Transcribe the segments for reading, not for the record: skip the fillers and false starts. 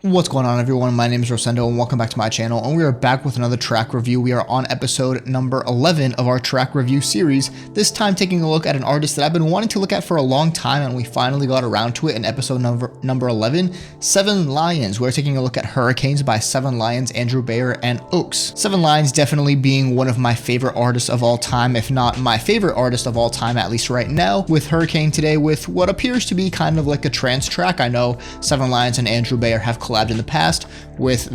What's going on, everyone? My name is Rosendo and welcome back to my channel, and we are back with another track review. We are on episode number 11 of our track review series, this time taking a look at an artist that I've been wanting to look at for a long time, and we finally got around to it in episode number 11, Seven Lions. We're taking a look at Hurricanes by Seven Lions, Andrew Bayer, and Oaks. Seven Lions definitely being one of my favorite artists of all time, if not my favorite artist of all time, at least right now, with Hurricane today with what appears to be kind of like a trance track. I know Seven Lions and Andrew Bayer have collabed in the past with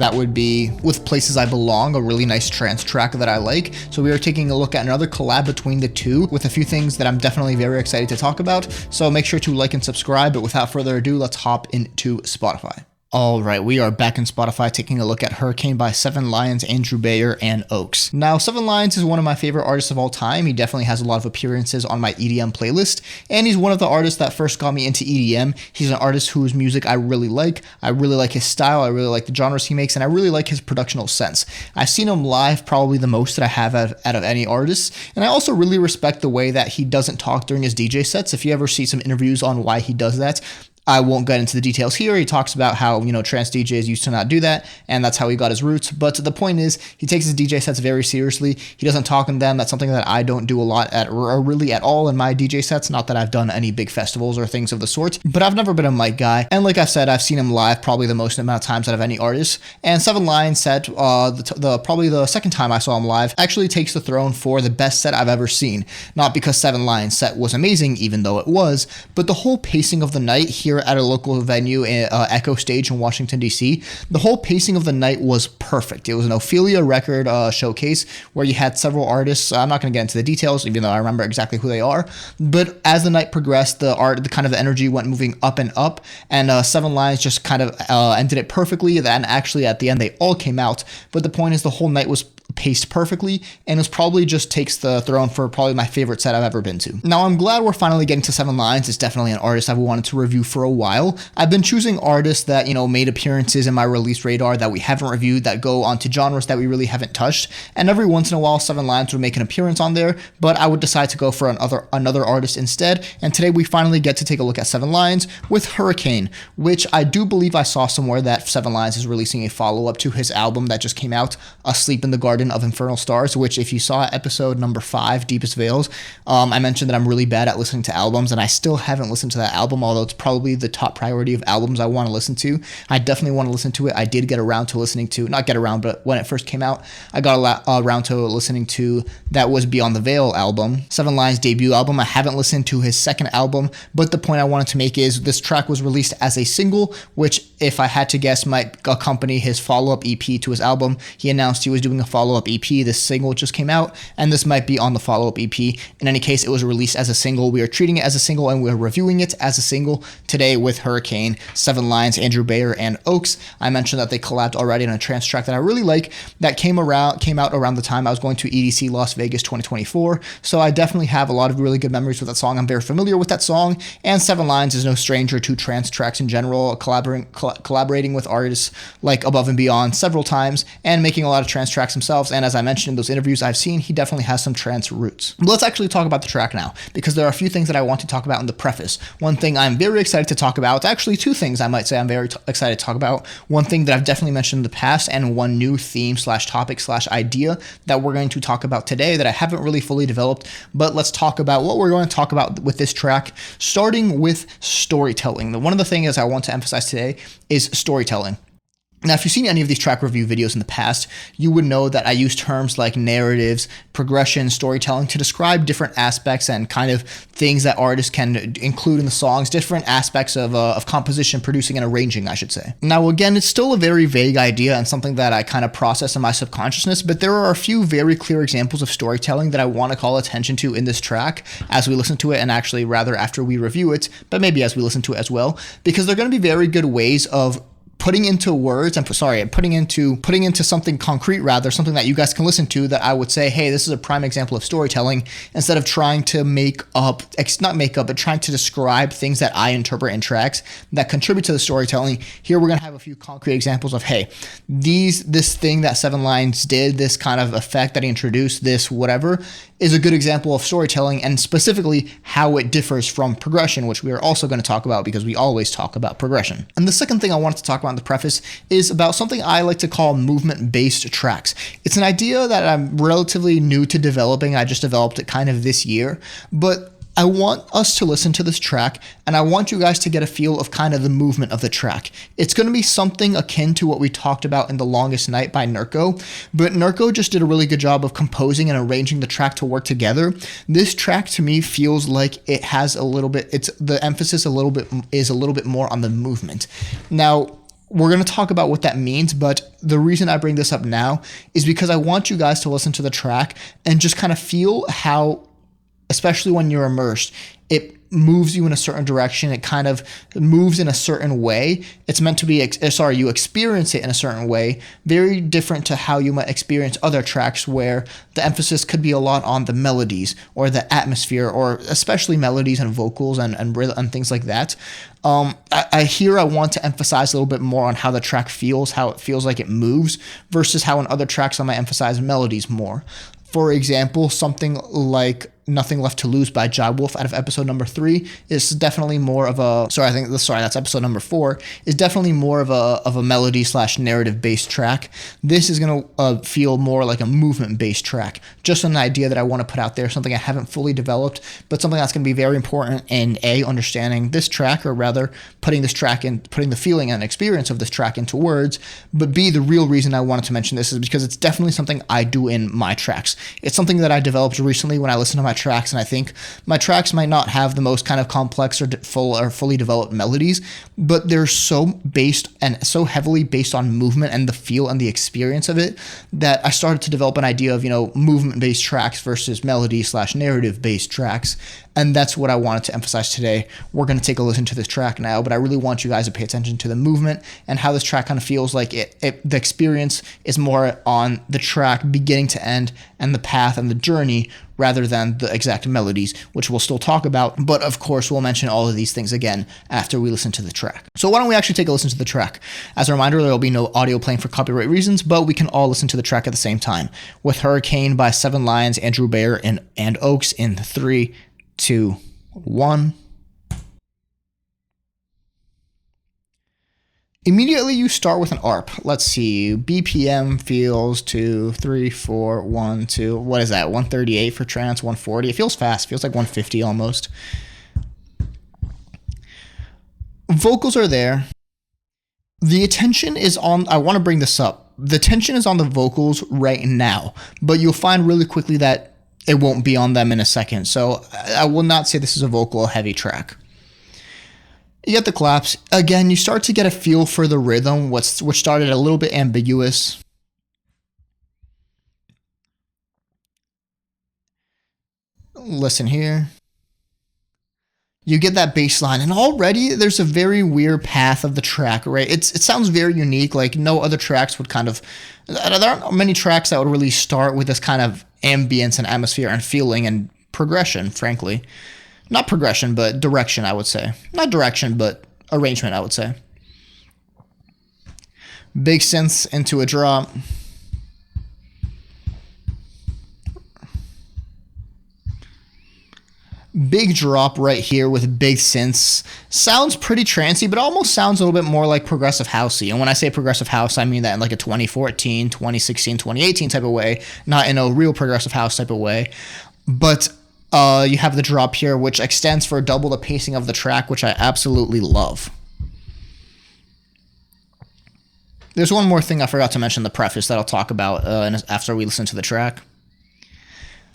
Places I Belong, a really nice trance track that I like. So we are taking a look at another collab between the two with a few things that I'm definitely very excited to talk about. So make sure to like and subscribe, but without further ado, let's hop into Spotify. All right, we are back in Spotify taking a look at Hurricane by Seven Lions, Andrew Bayer, and Oaks. Now, Seven Lions is one of my favorite artists of all time. He definitely has a lot of appearances on my EDM playlist, and he's one of the artists that first got me into EDM. He's an artist whose music I really like. I really like his style. I really like the genres he makes, and I really like his productional sense. I've seen him live probably the most that I have out of any artist, and I also really respect the way that he doesn't talk during his DJ sets. If you ever see some interviews on why he does that, I won't get into the details here. He talks about how, trance DJs used to not do that, and that's how he got his roots. But the point is, he takes his DJ sets very seriously. He doesn't talk in them. That's something that I don't do a lot or really at all in my DJ sets. Not that I've done any big festivals or things of the sort, but I've never been a mic guy. And like I said, I've seen him live probably the most amount of times out of any artist. And Seven Lions set, probably the second time I saw him live, actually takes the throne for the best set I've ever seen. Not because Seven Lions set was amazing, even though it was, but the whole pacing of the night here at a local venue, Echo Stage in Washington, D.C., the whole pacing of the night was perfect. It was an Ophelia record showcase where you had several artists. I'm not going to get into the details, even though I remember exactly who they are. But as the night progressed, the kind of the energy went moving up and up, and Seven Lions just kind of ended it perfectly. And actually, at the end, they all came out. But the point is, the whole night was paced perfectly, and it probably just takes the throne for probably my favorite set I've ever been to. Now, I'm glad we're finally getting to Seven Lions. It's definitely an artist I've wanted to review for a while. I've been choosing artists that, made appearances in my release radar that we haven't reviewed, that go onto genres that we really haven't touched, and every once in a while, Seven Lions would make an appearance on there, but I would decide to go for another artist instead, and today we finally get to take a look at Seven Lions with Hurricane, which I do believe I saw somewhere that Seven Lions is releasing a follow-up to his album that just came out, Asleep in the Garden of Infernal Stars, which if you saw episode number 5, Deepest Veils, I mentioned that I'm really bad at listening to albums, and I still haven't listened to that album, although it's probably the top priority of albums I want to listen to. I definitely want to listen to it. I did get around to listening to, not get around, but when it first came out, I got around to listening to That Was Beyond the Veil album, Seven Lions' debut album. I haven't listened to his second album, but the point I wanted to make is this track was released as a single, which if I had to guess might accompany his follow-up EP to his album. He announced he was doing a follow-up EP. This single just came out, and this might be on the follow-up EP. In any case, it was released as a single. We are treating it as a single, and we're reviewing it as a single today with Hurricane, Seven Lions, Andrew Bayer, and Oaks. I mentioned that they collabed already on a trance track that I really like that came out around the time I was going to EDC Las Vegas 2024. So I definitely have a lot of really good memories with that song. I'm very familiar with that song, and Seven Lions is no stranger to trance tracks in general, collaborating with artists like Above and Beyond several times and making a lot of trance tracks themselves. And as I mentioned in those interviews I've seen, he definitely has some trance roots. But let's actually talk about the track now, because there are a few things that I want to talk about in the preface. One thing I'm very excited to talk about, actually two things I might say I'm very excited to talk about. One thing that I've definitely mentioned in the past, and one new theme / topic / idea that we're going to talk about today that I haven't really fully developed. But let's talk about what we're going to talk about with this track, starting with storytelling. One of the things I want to emphasize today is storytelling. Now, if you've seen any of these track review videos in the past, you would know that I use terms like narratives, progression, storytelling to describe different aspects and kind of things that artists can include in the songs, different aspects of composition, producing, and arranging, I should say. Now, again, it's still a very vague idea and something that I kind of process in my subconsciousness, but there are a few very clear examples of storytelling that I want to call attention to in this track as we listen to it, and actually rather after we review it, but maybe as we listen to it as well, because they're going to be very good ways of putting into words, putting into something concrete, rather, something that you guys can listen to, that I would say, hey, this is a prime example of storytelling, instead of trying to trying to describe things that I interpret in tracks that contribute to the storytelling. Here we're going to have a few concrete examples of, hey, this thing that Seven Lions did, this kind of effect that he introduced, this whatever, is a good example of storytelling, and specifically how it differs from progression, which we are also going to talk about because we always talk about progression. And the second thing I wanted to talk about in the preface is about something I like to call movement-based tracks. It's an idea that I'm relatively new to developing. I just developed it kind of this year, but I want us to listen to this track, and I want you guys to get a feel of kind of the movement of the track. It's going to be something akin to what we talked about in The Longest Night by Nurko, but Nurko just did a really good job of composing and arranging the track to work together. This track to me feels like it has a little bit, the emphasis is a little bit more on the movement. Now, we're going to talk about what that means, but the reason I bring this up now is because I want you guys to listen to the track and just kind of feel how, especially when you're immersed, it moves you in a certain direction. It kind of moves in a certain way. It's meant to be, you experience it in a certain way, very different to how you might experience other tracks where the emphasis could be a lot on the melodies or the atmosphere, or especially melodies and vocals and things like that. I want to emphasize a little bit more on how the track feels, how it feels like it moves, versus how in other tracks I might emphasize melodies more. For example, something like Nothing Left to Lose by Jai Wolf out of episode number 3 is definitely more of a, that's episode number 4, is definitely more of a melody / narrative based track. This is going to feel more like a movement based track. Just an idea that I want to put out there, something I haven't fully developed, but something that's going to be very important in understanding this track, or rather putting this track in, putting the feeling and experience of this track into words, but B, the real reason I wanted to mention this is because it's definitely something I do in my tracks. It's something that I developed recently when I listen to my tracks, and I think my tracks might not have the most kind of complex or fully developed melodies, but they're so based and so heavily based on movement and the feel and the experience of it that I started to develop an idea of, movement-based tracks versus melody / narrative-based tracks. And that's what I wanted to emphasize today. We're going to take a listen to this track now, but I really want you guys to pay attention to the movement and how this track kind of feels like the experience is more on the track beginning to end and the path and the journey, rather than the exact melodies, which we'll still talk about. But of course, we'll mention all of these things again after we listen to the track. So why don't we actually take a listen to the track? As a reminder, there will be no audio playing for copyright reasons, but we can all listen to the track at the same time. With Hurricane by Seven Lions, Andrew Bayer, and Oaks in 3, 2, 1. Immediately you start with an ARP. Let's see, BPM feels 2, 3, 4, 1, 2. What is that? 138 for trance, 140. It feels fast. It feels like 150 almost. Vocals are there. The attention is on, I want to bring this up. The tension is on the vocals right now, but you'll find really quickly that it won't be on them in a second. So I will not say this is a vocal heavy track. You get the claps. Again, you start to get a feel for the rhythm, which started a little bit ambiguous. Listen here. You get that bass line, and already there's a very weird path of the track, right? It sounds very unique, like no other tracks would kind of... There aren't many tracks that would really start with this kind of ambience and atmosphere and feeling and progression, frankly. Not progression, but direction, I would say. Not direction, but arrangement, I would say. Big synths into a drop. Big drop right here with big synths. Sounds pretty trancey, but almost sounds a little bit more like progressive housey. And when I say progressive house, I mean that in like a 2014, 2016, 2018 type of way, not in a real progressive house type of way. But you have the drop here, which extends for double the pacing of the track, which I absolutely love. There's one more thing I forgot to mention in the preface that I'll talk about after we listen to the track.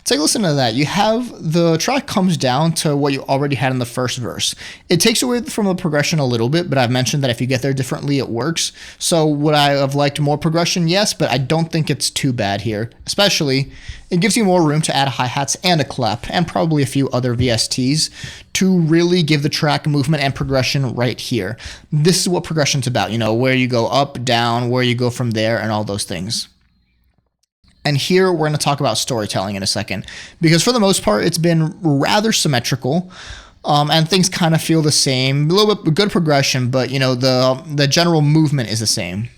Take a listen to that. You have the track comes down to what you already had in the first verse. It takes away from the progression a little bit, but I've mentioned that if you get there differently, it works. So would I have liked more progression? Yes, but I don't think it's too bad here. Especially, it gives you more room to add hi-hats and a clap, and probably a few other VSTs to really give the track movement and progression right here. This is what progression's about, where you go up, down, where you go from there, and all those things. And here we're going to talk about storytelling in a second, because for the most part, it's been rather symmetrical, and things kind of feel the same. A little bit good progression, but the general movement is the same.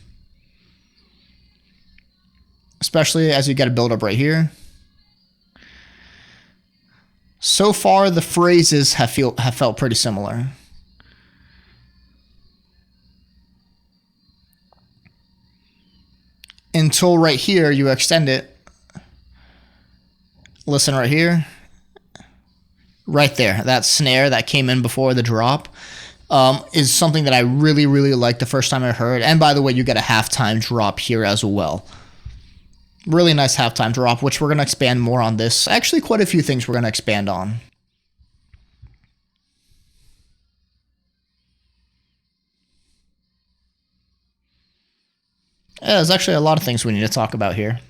Especially as you get a build up right here. So far, the phrases have felt pretty similar. until right here, you extend it. Listen right here. Right there, that snare that came in before the drop is something that I really, really liked the first time I heard. And by the way, you get a halftime drop here as well. Really nice halftime drop, which we're going to expand more on this. Actually, quite a few things we're going to expand on. Yeah, there's actually a lot of things we need to talk about here.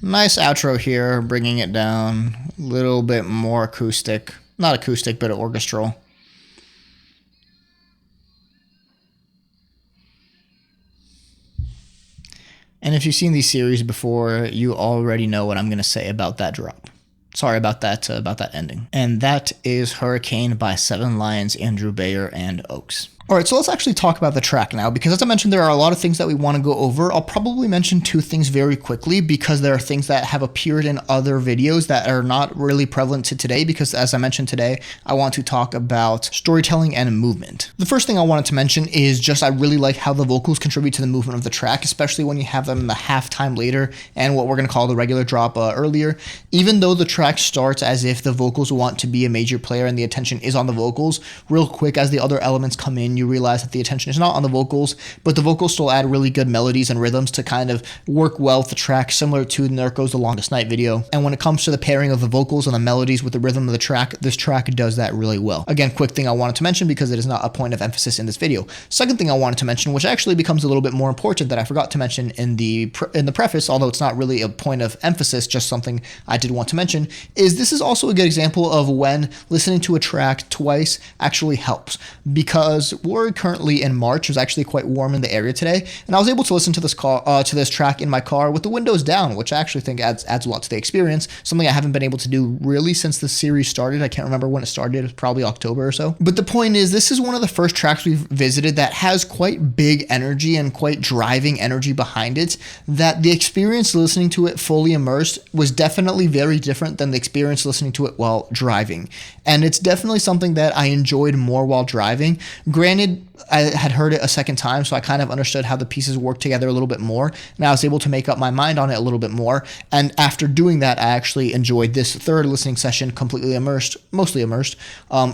Nice outro here, bringing it down a little bit more acoustic. Not acoustic, but orchestral. And if you've seen these series before, you already know what I'm going to say about that drop. Sorry about that ending. And that is Hurricane by Seven Lions, Andrew Bayer, and Oaks. All right, so let's actually talk about the track now, because as I mentioned, there are a lot of things that we want to go over. I'll probably mention two things very quickly, because there are things that have appeared in other videos that are not really prevalent to today, because as I mentioned today, I want to talk about storytelling and movement. The first thing I wanted to mention is just I really like how the vocals contribute to the movement of the track, especially when you have them in the halftime later and what we're going to call the regular drop earlier. Even though the track starts as if the vocals want to be a major player and the attention is on the vocals, real quick as the other elements come in, you realize that the attention is not on the vocals, but the vocals still add really good melodies and rhythms to kind of work well with the track, similar to There Goes the Longest Night video. And when it comes to the pairing of the vocals and the melodies with the rhythm of the track, this track does that really well. Again, quick thing I wanted to mention because it is not a point of emphasis in this video. Second thing I wanted to mention, which actually becomes a little bit more important that I forgot to mention in the preface, although it's not really a point of emphasis, just something I did want to mention, is this is also a good example of when listening to a track twice actually helps, because we're currently in March. It was actually quite warm in the area today, and I was able to listen to this track in my car with the windows down, which I actually think adds a lot to the experience, something I haven't been able to do really since the series started. I can't remember when it started. It was probably October or so. But the point is, this is one of the first tracks we've visited that has quite big energy and quite driving energy behind it, that the experience listening to it fully immersed was definitely very different than the experience listening to it while driving. And it's definitely something that I enjoyed more while driving. Granted, I had heard it a second time, so I kind of understood how the pieces work together a little bit more, and I was able to make up my mind on it a little bit more. And after doing that, I actually enjoyed this third listening session completely immersed, mostly immersed,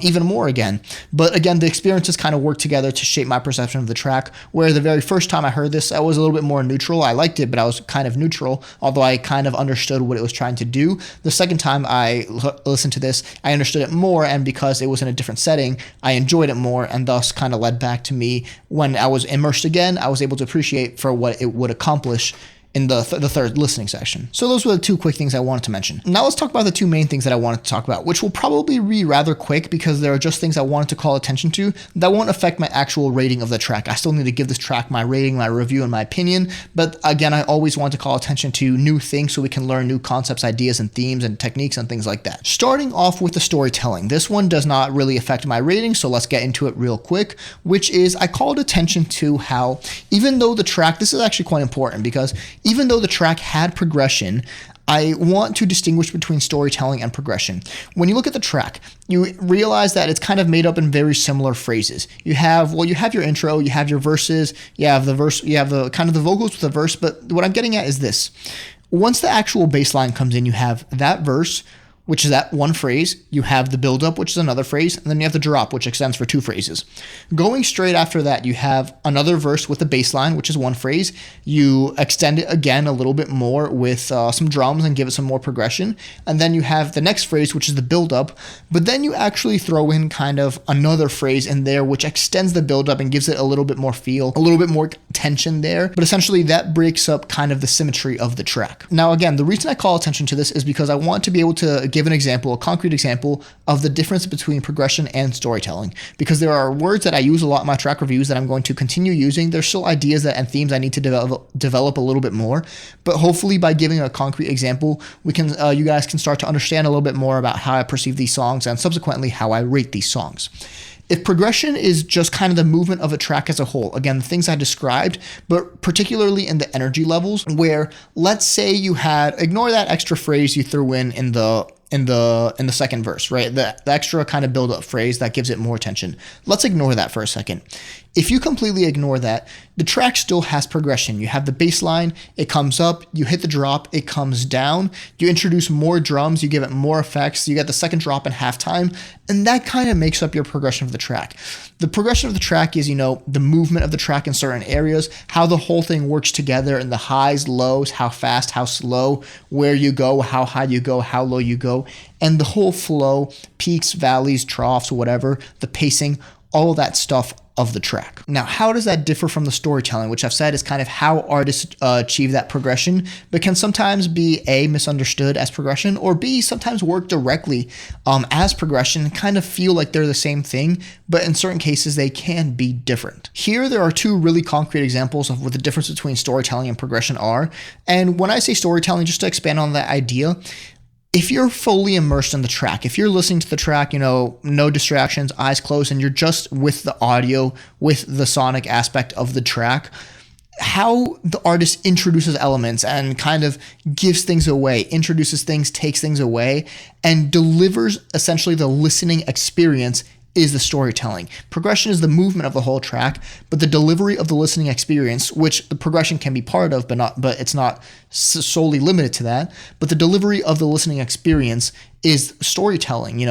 even more again. But again, the experiences kind of worked together to shape my perception of the track, where the very first time I heard this, I was a little bit more neutral. I liked it, but I was kind of neutral, although I kind of understood what it was trying to do. The second time I listened to this, I understood it more, and because it was in a different setting, I enjoyed it more, and thus kind of led back to me when I was immersed again. I was able to appreciate for what it would accomplish in the third listening section. So those were the two quick things I wanted to mention. Now let's talk about the two main things that I wanted to talk about, which will probably be rather quick because there are just things I wanted to call attention to that won't affect my actual rating of the track. I still need to give this track my rating, my review, and my opinion, but again, I always want to call attention to new things so we can learn new concepts, ideas, and themes, and techniques, and things like that. Starting off with the storytelling. This one does not really affect my rating, so let's get into it real quick, which is I called attention to how, even though the track, this is actually quite important because even though the track had progression, I want to distinguish between storytelling and progression. When you look at the track, you realize that it's kind of made up in very similar phrases. You have your intro, you have your verses, you have the kind of the vocals with the verse, but what I'm getting at is this. Once the actual bass line comes in, you have that verse, which is that one phrase, you have the build-up, which is another phrase, and then you have the drop, which extends for two phrases. Going straight after that, you have another verse with the bass line, which is one phrase. You extend it again a little bit more with some drums and give it some more progression, and then you have the next phrase, which is the build-up, but then you actually throw in kind of another phrase in there, which extends the build-up and gives it a little bit more feel, a little bit more tension there, but essentially that breaks up kind of the symmetry of the track. Now again, the reason I call attention to this is because I want to be able to give an example, a concrete example of the difference between progression and storytelling, because there are words that I use a lot in my track reviews that I'm going to continue using. There's still ideas and themes I need to develop a little bit more, but hopefully by giving a concrete example, we can, you guys can start to understand a little bit more about how I perceive these songs and subsequently how I rate these songs. If progression is just kind of the movement of a track as a whole, again, the things I described, but particularly in the energy levels, where let's say you had, ignore that extra phrase you threw in in the second verse, right? The extra kind of build up phrase that gives it more attention. Let's ignore that for a second. If you completely ignore that, the track still has progression. You have the bass line, it comes up, you hit the drop, it comes down, you introduce more drums, you give it more effects, you get the second drop in halftime, and that kind of makes up your progression of the track. The progression of the track is, the movement of the track in certain areas, how the whole thing works together, and the highs, lows, how fast, how slow, where you go, how high you go, how low you go, and the whole flow, peaks, valleys, troughs, whatever, the pacing, all of that stuff of the track. Now, how does that differ from the storytelling, which I've said is kind of how artists achieve that progression, but can sometimes be A, misunderstood as progression, or B, sometimes work directly as progression and kind of feel like they're the same thing, but in certain cases they can be different. Here, there are two really concrete examples of what the difference between storytelling and progression are. And when I say storytelling, just to expand on that idea, if you're fully immersed in the track, if you're listening to the track, no distractions, eyes closed, and you're just with the audio, with the sonic aspect of the track, how the artist introduces elements and kind of gives things away, introduces things, takes things away, and delivers essentially the listening experience is the storytelling. Progression is the movement of the whole track, but the delivery of the listening experience, which the progression can be part of, but it's not solely limited to that. But the delivery of the listening experience is storytelling.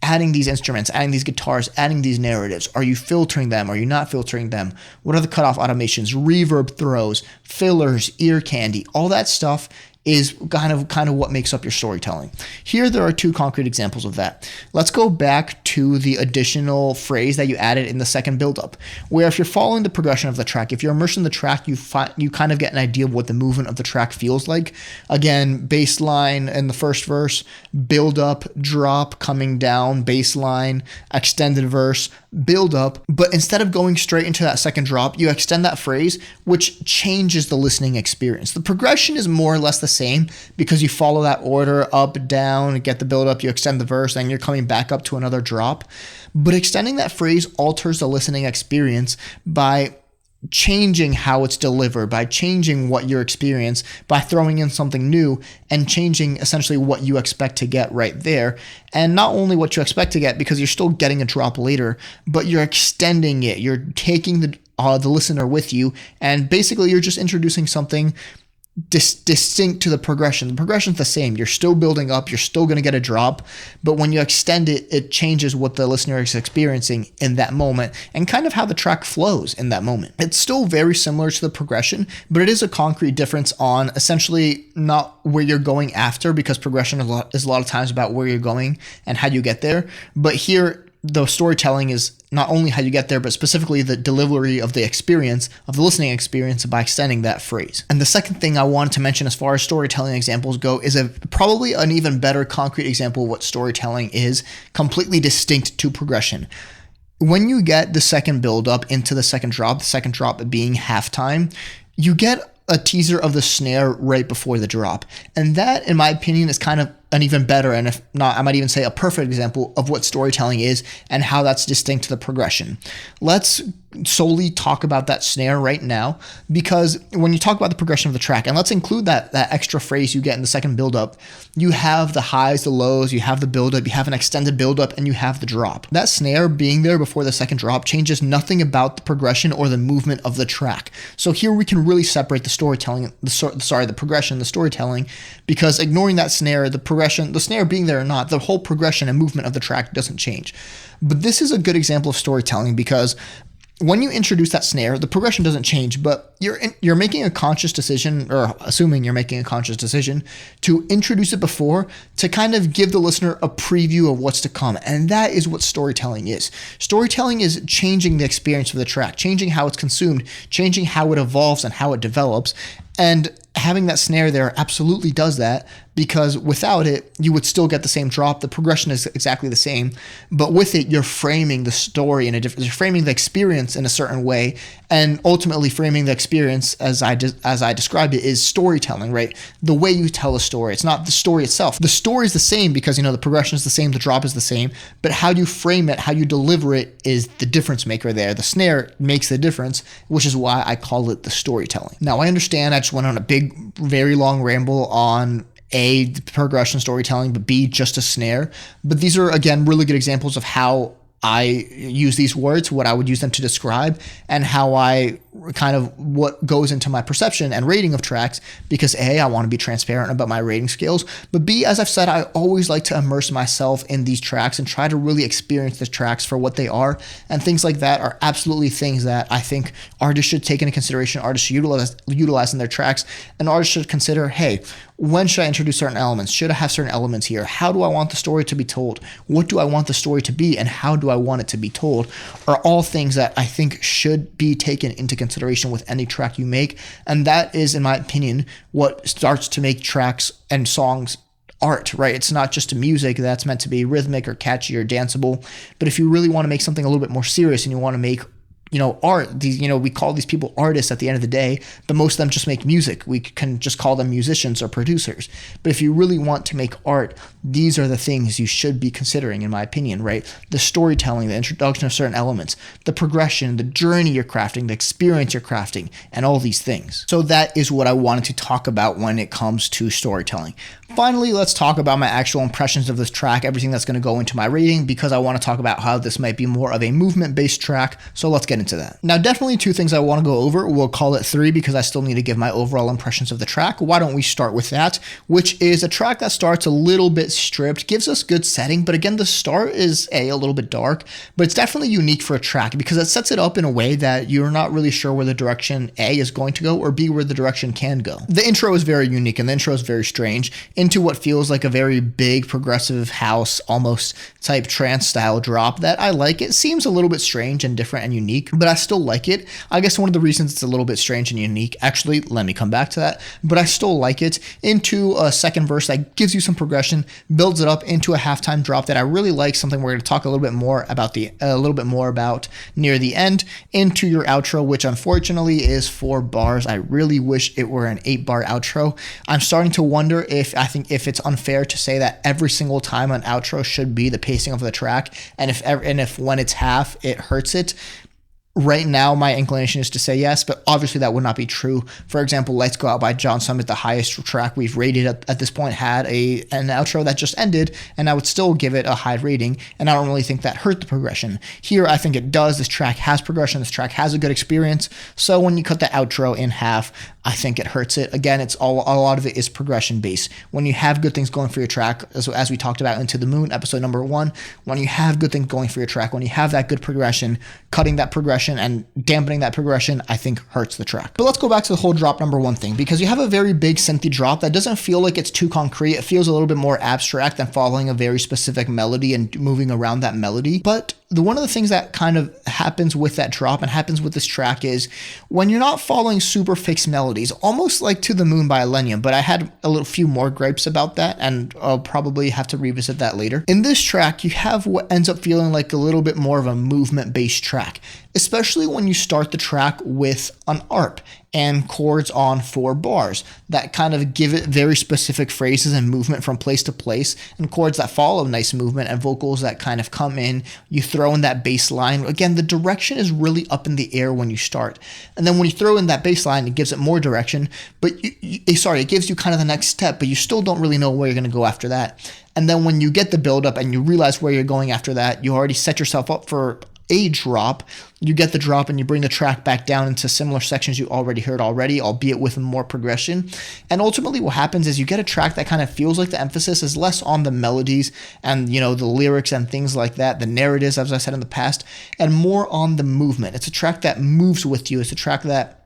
Adding these instruments, adding these guitars, adding these narratives. Are you filtering them? Are you not filtering them? What are the cutoff automations, reverb throws, fillers, ear candy? All that stuff is kind of what makes up your storytelling. Here, there are two concrete examples of that. Let's go back to the additional phrase that you added in the second buildup, where if you're following the progression of the track, if you're immersed in the track, you kind of get an idea of what the movement of the track feels like. Again, bass line in the first verse, build up, drop, coming down, bass line, extended verse, build up. But instead of going straight into that second drop, you extend that phrase, which changes the listening experience. The progression is more or less the same because you follow that order up, down, get the build up, you extend the verse, then you're coming back up to another drop. But extending that phrase alters the listening experience by changing how it's delivered, by changing what you experience, by throwing in something new and changing essentially what you expect to get right there. And not only what you expect to get, because you're still getting a drop later, but you're extending it. You're taking the listener with you, and basically you're just introducing something distinct to the progression. The progression's the same. You're still building up. You're still going to get a drop. But when you extend it, it changes what the listener is experiencing in that moment and kind of how the track flows in that moment. It's still very similar to the progression, but it is a concrete difference on essentially not where you're going after, because progression is a lot of times about where you're going and how you get there. But here, the storytelling is not only how you get there, but specifically the delivery of the experience, of the listening experience, by extending that phrase. And the second thing I wanted to mention as far as storytelling examples go is probably an even better concrete example of what storytelling is, completely distinct to progression. When you get the second build up into the second drop being halftime, you get a teaser of the snare right before the drop. And that, in my opinion, is kind of an even better, and if not, I might even say a perfect example of what storytelling is and how that's distinct to the progression. Let's solely talk about that snare right now, because when you talk about the progression of the track, and let's include that extra phrase you get in the second buildup, you have the highs, the lows, you have the buildup, you have an extended buildup, and you have the drop. That snare being there before the second drop changes nothing about the progression or the movement of the track. So here we can really separate the storytelling, the progression, the storytelling, because ignoring that snare, the snare being there or not, the whole progression and movement of the track doesn't change. But this is a good example of storytelling because when you introduce that snare, the progression doesn't change, but you're making a conscious decision, or assuming you're making a conscious decision, to introduce it before to kind of give the listener a preview of what's to come. And that is what storytelling is. Storytelling is changing the experience of the track, changing how it's consumed, changing how it evolves and how it develops. And having that snare there absolutely does that, because without it, you would still get the same drop. The progression is exactly the same, but with it, you're framing the story you're framing the experience in a certain way, and ultimately framing the experience as I described it is storytelling, right? The way you tell a story. It's not the story itself. The story is the same because, the progression is the same, the drop is the same, but how you frame it, how you deliver it is the difference maker there. The snare makes the difference, which is why I call it the storytelling. Now, I understand I just went on a big, very long ramble on A, progression storytelling, but B, just a snare. But these are, again, really good examples of how I use these words, what I would use them to describe, and how I kind of what goes into my perception and rating of tracks, because A, I want to be transparent about my rating scales, but B, as I've said, I always like to immerse myself in these tracks and try to really experience the tracks for what they are, and things like that are absolutely things that I think artists should take into consideration, artists should utilize in their tracks, and artists should consider, hey, when should I introduce certain elements? Should I have certain elements here? How do I want the story to be told? What do I want the story to be, and how do I want it to be told? Are all things that I think should be taken into consideration with any track you make. And that is, in my opinion, what starts to make tracks and songs art, right? It's not just a music that's meant to be rhythmic or catchy or danceable. But if you really want to make something a little bit more serious and you want to make art, these, we call these people artists at the end of the day, but most of them just make music. We can just call them musicians or producers. But if you really want to make art, these are the things you should be considering, in my opinion, right? The storytelling, the introduction of certain elements, the progression, the journey you're crafting, the experience you're crafting, and all these things. So that is what I wanted to talk about when it comes to storytelling. Finally, let's talk about my actual impressions of this track, everything that's going to go into my rating, because I want to talk about how this might be more of a movement-based track. So let's get into that. Now, definitely two things I want to go over. We'll call it three because I still need to give my overall impressions of the track. Why don't we start with that, which is a track that starts a little bit stripped, gives us good setting, but again, the start is a little bit dark, but it's definitely unique for a track because it sets it up in a way that you're not really sure where the direction A is going to go, or B, where the direction can go. The intro is very unique, and the intro is very strange into what feels like a very big progressive house, almost type trance style drop that I like. It seems a little bit strange and different and unique, but I still like it. I guess one of the reasons it's a little bit strange and unique, actually, let me come back to that, but I still like it, into a second verse that gives you some progression, builds it up into a halftime drop that I really like, something we're going to talk a little bit more about near the end, into your outro, which unfortunately is 4 bars. I really wish it were an 8-bar outro. I'm starting to wonder if it's unfair to say that every single time an outro should be the pacing of the track, and if when it's half, it hurts it. Right now, my inclination is to say yes, but obviously that would not be true. For example, Lights Go Out by John Summit, the highest track we've rated at this point, had an outro that just ended, and I would still give it a high rating, and I don't really think that hurt the progression. Here, I think it does. This track has progression. This track has a good experience. So when you cut the outro in half, I think it hurts it. Again, a lot of it is progression based. When you have good things going for your track, as we talked about Into the Moon, episode number 1, when you have good things going for your track, when you have that good progression, cutting that progression and dampening that progression, I think hurts the track. But let's go back to the whole drop number 1 thing, because you have a very big synthy drop that doesn't feel like it's too concrete. It feels a little bit more abstract than following a very specific melody and moving around that melody. But one of the things that kind of happens with that drop and happens with this track is when you're not following super fixed melodies, almost like To the Moon by Illenium, but I had a few more gripes about that, and I'll probably have to revisit that later. In this track, you have what ends up feeling like a little bit more of a movement-based track, especially when you start the track with an ARP and chords on 4 bars that kind of give it very specific phrases and movement from place to place, and chords that follow nice movement and vocals that kind of come in. You throw in that bass line. Again, the direction is really up in the air when you start. And then when you throw in that bass line, it gives it more direction, but it gives you kind of the next step, but you still don't really know where you're going to go after that. And then when you get the build up and you realize where you're going after that, you already set yourself up for a drop. You get the drop and you bring the track back down into similar sections you already heard, albeit with more progression. And ultimately what happens is you get a track that kind of feels like the emphasis is less on the melodies and, the lyrics and things like that, the narratives, as I said in the past, and more on the movement. It's a track that moves with you. It's a track that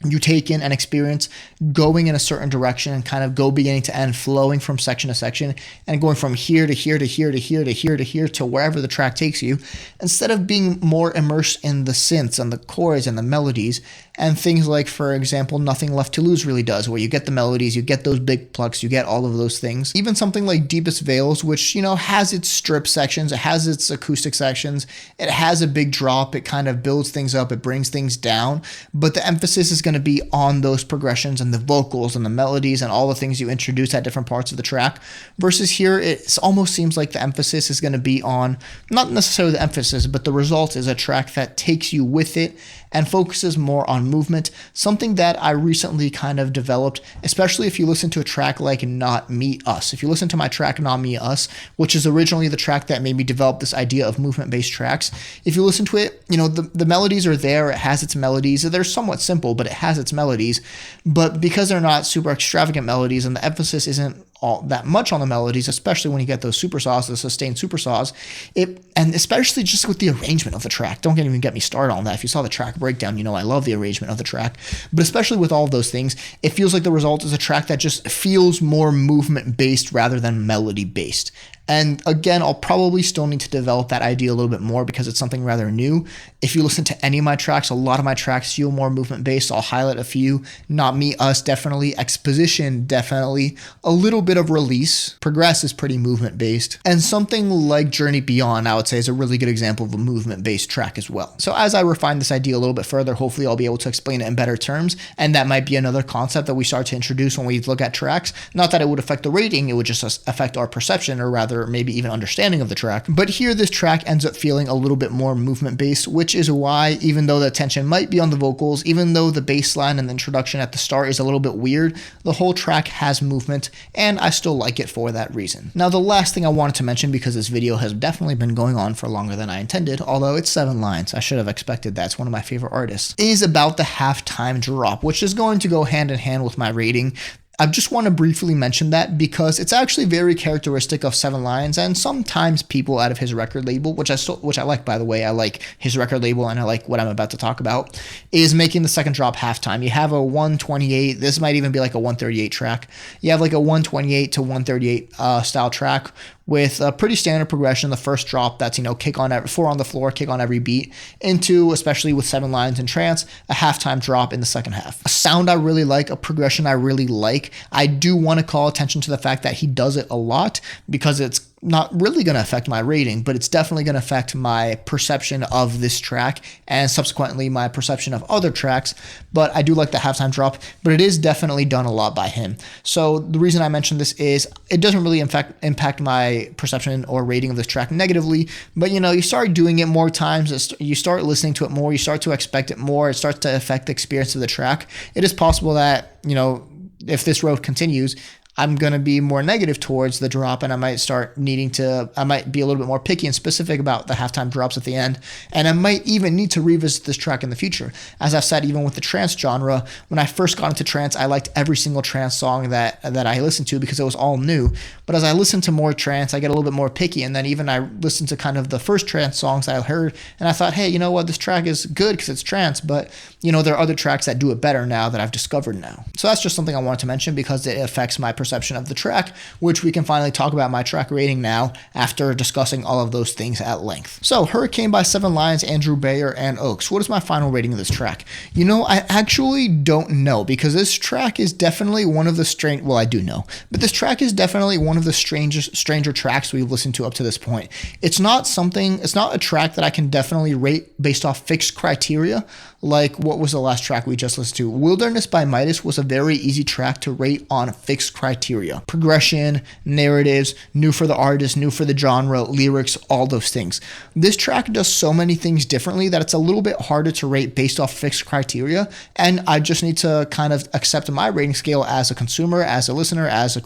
you take in and experience going in a certain direction and kind of go beginning to end, flowing from section to section and going from here to here to here to here to here to here to wherever the track takes you, instead of being more immersed in the synths and the chords and the melodies and things like, for example, Nothing Left to Lose really does, where you get the melodies, you get those big plucks, you get all of those things. Even something like Deepest Veils, which, has its strip sections, it has its acoustic sections, it has a big drop, it kind of builds things up, it brings things down, but the emphasis is going to be on those progressions and the vocals and the melodies and all the things you introduce at different parts of the track, versus here it almost seems like the emphasis is going to be on, not necessarily the emphasis, but the result is a track that takes you with it and focuses more on on movement, something that I recently kind of developed, especially if you listen to a track like Not Me Us. If you listen to my track Not Me Us, which is originally the track that made me develop this idea of movement-based tracks, if you listen to it, the melodies are there, it has its melodies, they're somewhat simple, but it has its melodies, but because they're not super extravagant melodies and the emphasis isn't all that much on the melodies, especially when you get those super saws, the sustained super saws, and especially just with the arrangement of the track. Don't even get me started on that. If you saw the track breakdown, I love the arrangement of the track, but especially with all of those things, it feels like the result is a track that just feels more movement based rather than melody based. And again, I'll probably still need to develop that idea a little bit more because it's something rather new. If you listen to any of my tracks, a lot of my tracks feel more movement based. I'll highlight a few. Not Me Us, definitely. Exposition, definitely. A little bit of Release. Progress is pretty movement based. And something like Journey Beyond, I would say, is a really good example of a movement based track as well. So as I refine this idea a little bit further, hopefully I'll be able to explain it in better terms. And that might be another concept that we start to introduce when we look at tracks. Not that it would affect the rating, it would just affect our perception, or rather maybe even understanding of the track. But here this track ends up feeling a little bit more movement based, which is why, even though the attention might be on the vocals, even though the bass line and the introduction at the start is a little bit weird, the whole track has movement and I still like it for that reason. Now the last thing I wanted to mention, because this video has definitely been going on for longer than I intended, although it's 7 lines, I should have expected that, it's one of my favorite artists, is about the halftime drop, which is going to go hand in hand with my rating. I just want to briefly mention that because it's actually very characteristic of 7 Lions and sometimes people out of his record label, which I like, by the way. I like his record label and I like what I'm about to talk about, is making the second drop halftime. You have a 128, this might even be like a 138 track. You have like a 128 to 138 style track with a pretty standard progression. The first drop, that's, kick on every 4 on the floor, kick on every beat, into, especially with 7 Lions in trance, a halftime drop in the second half. A sound I really like, a progression I really like. I do want to call attention to the fact that he does it a lot because it's not really going to affect my rating, but it's definitely going to affect my perception of this track and subsequently my perception of other tracks. But I do like the halftime drop, but it is definitely done a lot by him. So the reason I mention this is it doesn't really impact my perception or rating of this track negatively, but you start doing it more times, you start listening to it more, you start to expect it more, it starts to affect the experience of the track. It is possible that, if this road continues, I'm going to be more negative towards the drop and I might be a little bit more picky and specific about the halftime drops at the end. And I might even need to revisit this track in the future. As I've said, even with the trance genre, when I first got into trance, I liked every single trance song that I listened to because it was all new. But as I listen to more trance, I get a little bit more picky. And then even I listened to kind of the first trance songs I heard and I thought, hey, you know what? This track is good because it's trance, but there are other tracks that do it better now that I've discovered now. So that's just something I wanted to mention because it affects my perception of the track, which we can finally talk about my track rating now after discussing all of those things at length. So Hurricane by 7 Lions, Andrew Bayer, and Oaks. What is my final rating of this track? I actually don't know because this track is definitely one of the I do know, but this track is definitely one of the stranger tracks we've listened to up to this point. It's not a track that I can definitely rate based off fixed criteria. Like, what was the last track we just listened to? Wilderness by Midas was a very easy track to rate on fixed criteria. Progression, narratives, new for the artist, new for the genre, lyrics, all those things. This track does so many things differently that it's a little bit harder to rate based off fixed criteria. And I just need to kind of accept my rating scale as a consumer, as a listener, as a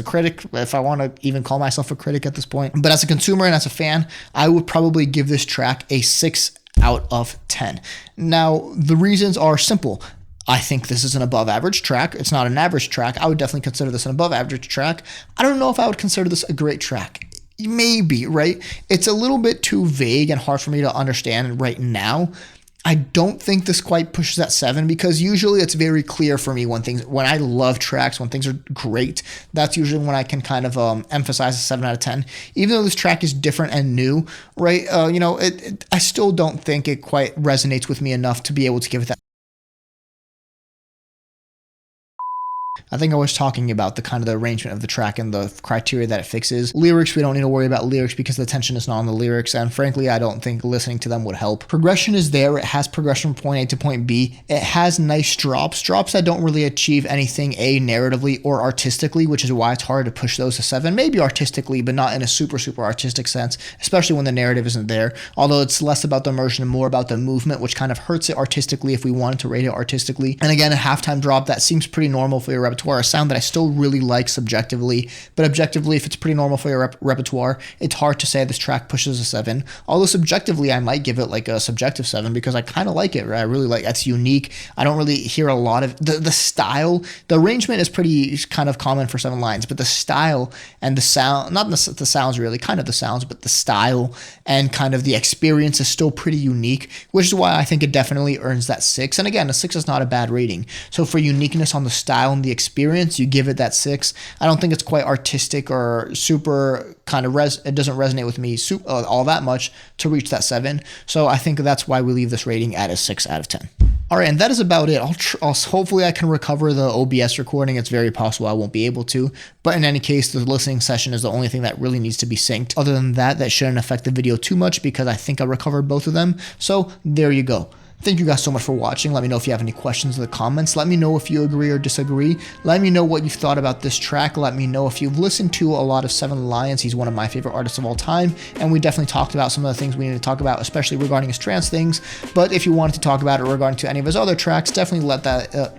critic, if I want to even call myself a critic at this point. But as a consumer and as a fan, I would probably give this track a 6 out of 10. Now, the reasons are simple. I think this is an above average track. It's not an average track. I would definitely consider this an above average track. I don't know if I would consider this a great track. Maybe, right? It's a little bit too vague and hard for me to understand right now. I don't think this quite pushes at 7 because usually it's very clear for me when I love tracks, when things are great, that's usually when I can kind of emphasize a 7 out of 10. Even though this track is different and new, right? I still don't think it quite resonates with me enough to be able to give it that. I think I was talking about the kind of the arrangement of the track and the criteria that it fixes. Lyrics, we don't need to worry about lyrics because the attention is not on the lyrics, and frankly, I don't think listening to them would help. Progression is there. It has progression from point A to point B. It has nice drops that don't really achieve anything narratively or artistically, which is why it's hard to push those to 7. Maybe artistically, but not in a super artistic sense, especially when the narrative isn't there. Although it's less about the immersion and more about the movement, which kind of hurts it artistically if we wanted to rate it artistically. And again, a halftime drop that seems pretty normal for your repertoire, a sound that I still really like subjectively, but objectively, if it's pretty normal for your repertoire, it's hard to say this track pushes a 7. Although subjectively, I might give it like a subjective 7 because I kind of like it, right? I really like it's unique. I don't really hear a lot of the style. The arrangement is pretty kind of common for 7 lines, but the style and the sound, not the sounds really, kind of the sounds, but the style and kind of the experience is still pretty unique, which is why I think it definitely earns that 6. And again, a 6 is not a bad rating. So for uniqueness on the style and the experience, you give it that 6. I don't think it's quite artistic or super kind of it doesn't resonate with me all that much to reach that 7. So I think that's why we leave this rating at a 6 out of 10. All right, and that is about it. Hopefully I can recover the OBS recording. It's very possible I won't be able to, but in any case, the listening session is the only thing that really needs to be synced. Other than that, that shouldn't affect the video too much because I think I recovered both of them. So there you go. Thank you guys so much for watching. Let me know if you have any questions in the comments. Let me know if you agree or disagree. Let me know what you've thought about this track. Let me know if you've listened to a lot of Seven Lions. He's one of my favorite artists of all time, and we definitely talked about some of the things we need to talk about, especially regarding his trance things. But if you wanted to talk about it regarding to any of his other tracks, definitely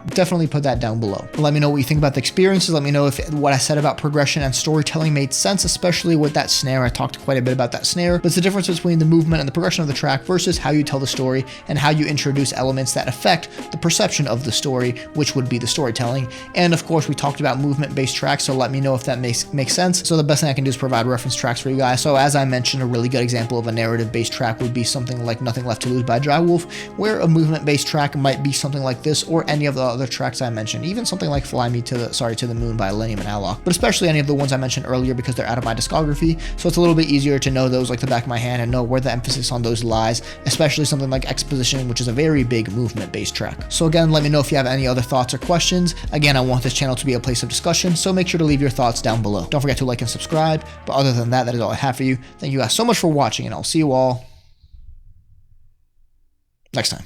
definitely put that down below. Let me know what you think about the experiences. Let me know if what I said about progression and storytelling made sense, especially with that snare. I talked quite a bit about that snare, but it's the difference between the movement and the progression of the track versus how you tell the story and how you introduce elements that affect the perception of the story, which would be the storytelling. And of course, we talked about movement-based tracks, so let me know if that makes sense. So the best thing I can do is provide reference tracks for you guys. So as I mentioned, a really good example of a narrative-based track would be something like Nothing Left to Lose by Dry Wolf, where a movement-based track might be something like this, or any of the other tracks I mentioned, even something like Fly Me to the Moon by Millennium and Alok, but especially any of the ones I mentioned earlier because they're out of my discography, so it's a little bit easier to know those like the back of my hand and know where the emphasis on those lies, especially something like Exposition, which is a very big movement-based track. So again, let me know if you have any other thoughts or questions. Again, I want this channel to be a place of discussion, so make sure to leave your thoughts down below. Don't forget to like and subscribe, but other than that, that is all I have for you. Thank you guys so much for watching, and I'll see you all next time.